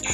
Hi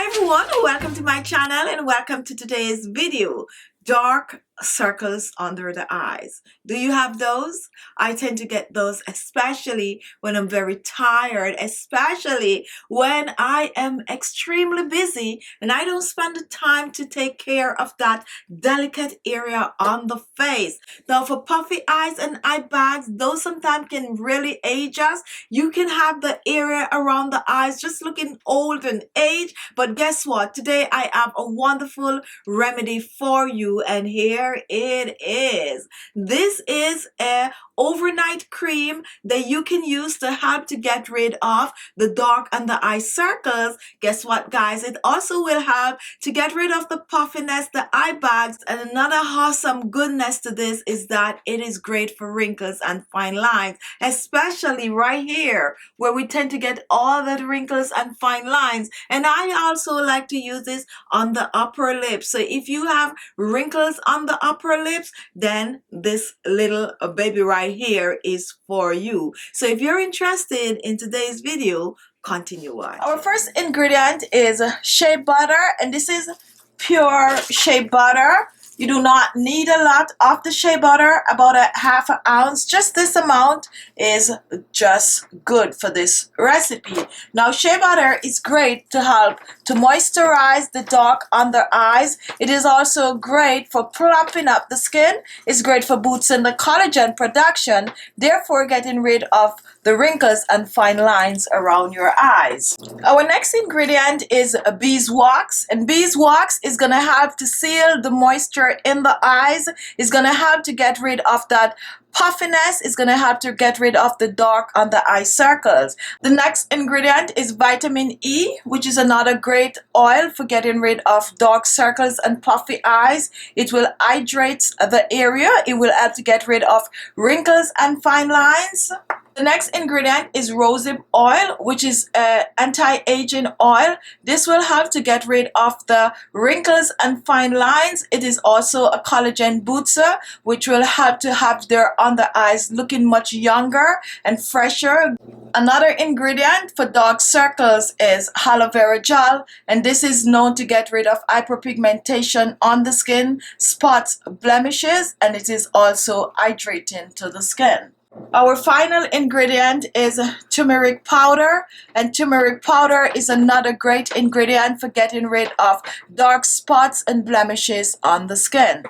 everyone, welcome to my channel and welcome to today's video. Dark circles under the eyes. Do you have those? I tend to get those especially when I'm very tired, especially when I am extremely busy and I don't spend the time to take care of that delicate area on the face. Now for puffy eyes and eye bags, those sometimes can really age us. You can have the area around the eyes just looking old and aged, but guess what? Today I have a wonderful remedy for you, and here it is. This is a overnight cream that you can use to help to get rid of the dark under eye circles. Guess what, guys? It also will help to get rid of the puffiness, the eye bags, and another awesome goodness to this is that it is great for wrinkles and fine lines, especially right here where we tend to get all that wrinkles and fine lines. And I also like to use this on the upper lip. So if you have wrinkles on the upper lips, then this little baby right here is for you. So if you're interested in today's video, continue watching. Our first ingredient is shea butter, and this is pure shea butter. You do not need a lot of the shea butter, about a half an ounce. Just this amount is just good for this recipe. Now, shea butter is great to help to moisturize the dark under eyes. It is also great for plumping up the skin. It's great for boosting the collagen production, therefore getting rid of the wrinkles and fine lines around your eyes. Our next ingredient is beeswax, and beeswax is going to help to seal the moisture in the eyes. It's going to help to get rid of that puffiness. Is going to help to get rid of the dark under eye circles. The next ingredient is vitamin E, which is another great oil for getting rid of dark circles and puffy eyes. It will hydrate the area. It will help to get rid of wrinkles and fine lines. The next ingredient is rosehip oil, which is an anti-aging oil. This will help to get rid of the wrinkles and fine lines. It is also a collagen booster, which will help to have their under eyes looking much younger and fresher. Another ingredient for dark circles is aloe vera gel, and this is known to get rid of hyperpigmentation on the skin, spots, blemishes, and it is also hydrating to the skin. Our final ingredient is turmeric powder, and turmeric powder is another great ingredient for getting rid of dark spots and blemishes on the skin.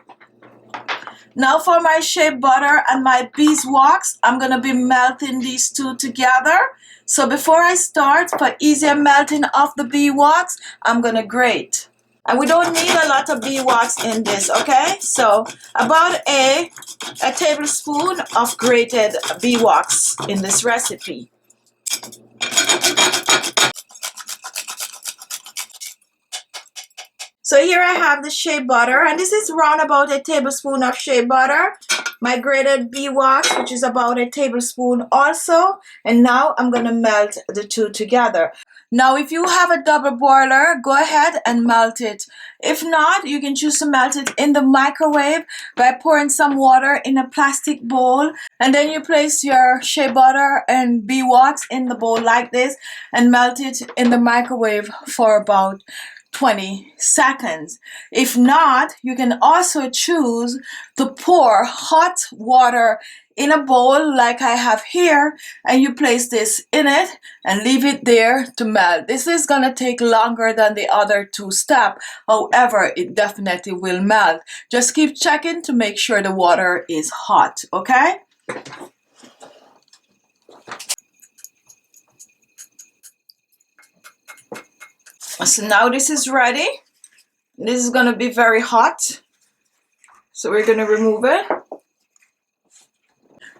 Now for my shea butter and my beeswax, I'm going to be melting these two together. So before I start, for easier melting of the beeswax, I'm going to grate. And we don't need a lot of beeswax in this, okay? So about a tablespoon of grated beeswax in this recipe. So here I have the shea butter, and this is around about a tablespoon of shea butter. My grated beeswax, which is about a tablespoon also. And now I'm going to melt the two together. Now, if you have a double boiler, go ahead and melt it. If not, you can choose to melt it in the microwave by pouring some water in a plastic bowl. And then you place your shea butter and beeswax in the bowl like this and melt it in the microwave for about 20 seconds. If not, you can also choose to pour hot water in a bowl like I have here, and you place this in it and leave it there to melt. This is going to take longer than the other two steps. However, it definitely will melt. Just keep checking to make sure the water is hot, okay? So now this is ready. This is going to be very hot. So we're going to remove it.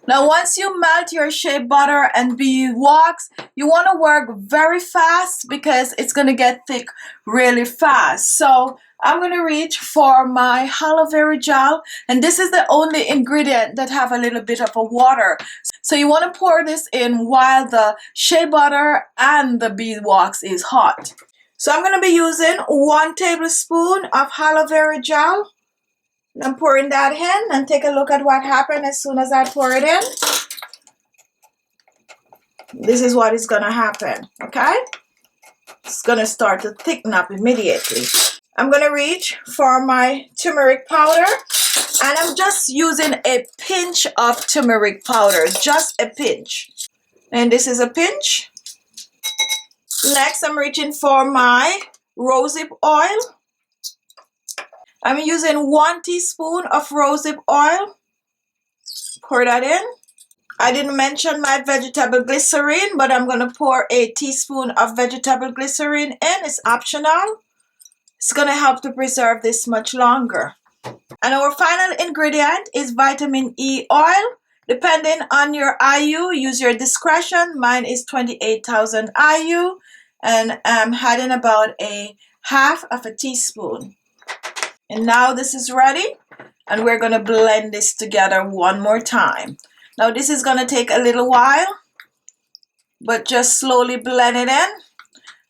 Now, once you melt your shea butter and beeswax, you want to work very fast because it's going to get thick really fast. So I'm going to reach for my aloe vera gel, and this is the only ingredient that have a little bit of a water. So you want to pour this in while the shea butter and the beeswax is hot. So I'm going to be using 1 tablespoon of aloe vera gel. I'm pouring that in, and take a look at what happened as soon as I pour it in. this is what is gonna happen, okay? It's gonna start to thicken up immediately. I'm gonna reach for my turmeric powder, and I'm just using a pinch of turmeric powder, just a pinch. And this is a pinch. Next, I'm reaching for my rosehip oil. I'm using 1 teaspoon of rosehip oil. Pour that in. I didn't mention my vegetable glycerin, but I'm going to pour a teaspoon of vegetable glycerin in. It's optional. It's going to help to preserve this much longer. And our final ingredient is vitamin E oil. Depending on your IU, use your discretion. Mine is 28,000 IU. And I'm adding about a half of a teaspoon. And now this is ready. And we're going to blend this together one more time. Now this is going to take a little while, but just slowly blend it in.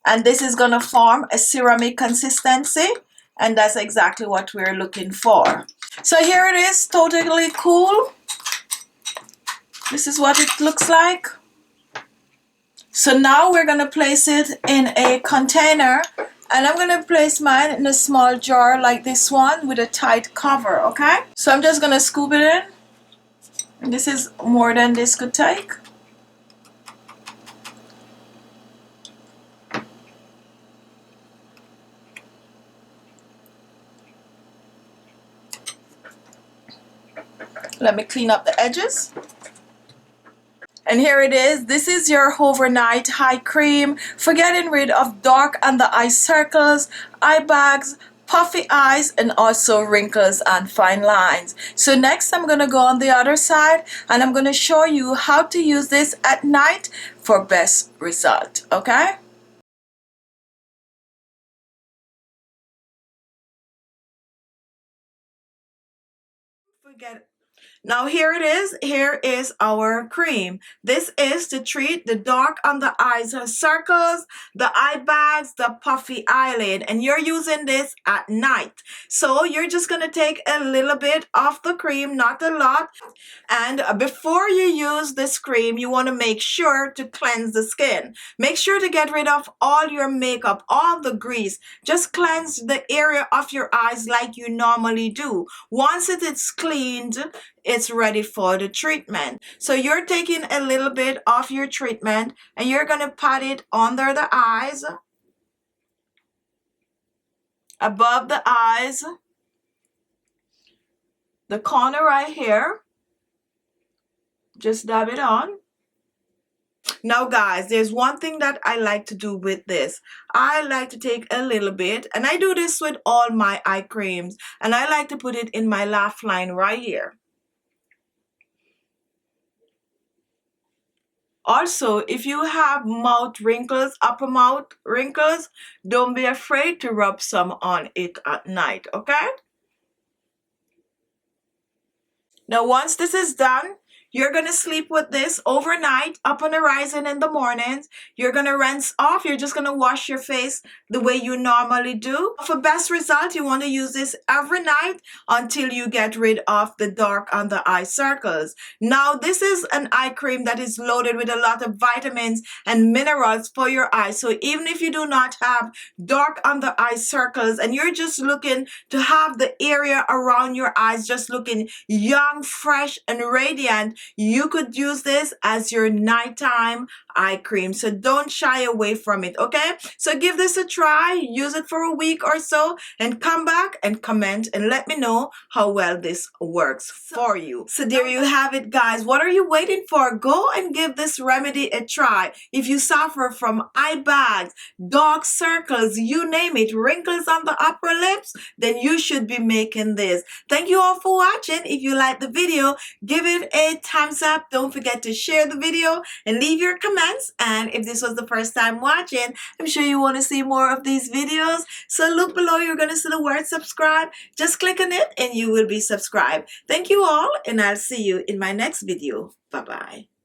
And this is going to form a syrupy consistency. And that's exactly what we're looking for. So here it is, totally cool. This is what it looks like. So now we're going to place it in a container. And I'm going to place mine in a small jar like this one with a tight cover, okay? So I'm just going to scoop it in. And this is more than this could take. Let me clean up the edges. And here it is. This is your overnight eye cream for getting rid of dark under eye circles, eye bags, puffy eyes, and also wrinkles and fine lines. So next I'm going to go on the other side and I'm going to show you how to use this at night for best result, okay? Forget. Now here it is. Here is our cream. This is to treat the dark under eyes circles, the eye bags, the puffy eyelid, and you're using this at night. So you're just going to take a little bit of the cream, not a lot. And before you use this cream, you want to make sure to cleanse the skin. Make sure to get rid of all your makeup, all the grease. Just cleanse the area of your eyes like you normally do. Once it is cleaned, it's ready for the treatment. So you're taking a little bit of your treatment and you're going to pat it under the eyes, above the eyes, the corner right here. Just dab it on. Now guys, there's one thing that I like to do with this. I like to take a little bit, and I do this with all my eye creams, and I like to put it in my laugh line right here. Also, if you have mouth wrinkles, upper mouth wrinkles, don't be afraid to rub some on it at night, okay? Now, once this is done, you're going to sleep with this overnight, up on the horizon in the mornings. You're going to rinse off. You're just going to wash your face the way you normally do. For best result, you want to use this every night until you get rid of the dark under eye circles. Now, this is an eye cream that is loaded with a lot of vitamins and minerals for your eyes. So even if you do not have dark under eye circles and you're just looking to have the area around your eyes just looking young, fresh, and radiant, you could use this as your nighttime eye cream. So don't shy away from it, okay? So give this a try, use it for a week or so, and come back and comment and let me know how well this works for you. So there you have it, guys. What are you waiting for? Go and give this remedy a try. If you suffer from eye bags, dark circles, you name it, wrinkles on the upper lips, then you should be making this. Thank you all for watching. If you like the video, give it a thumbs up. Don't forget to share the video and leave your comments. And if this was the first time watching, I'm sure you want to see more of these videos. So look below, you're going to see the word subscribe. Just click on it and you will be subscribed. Thank you all, and I'll see you in my next video. Bye-bye.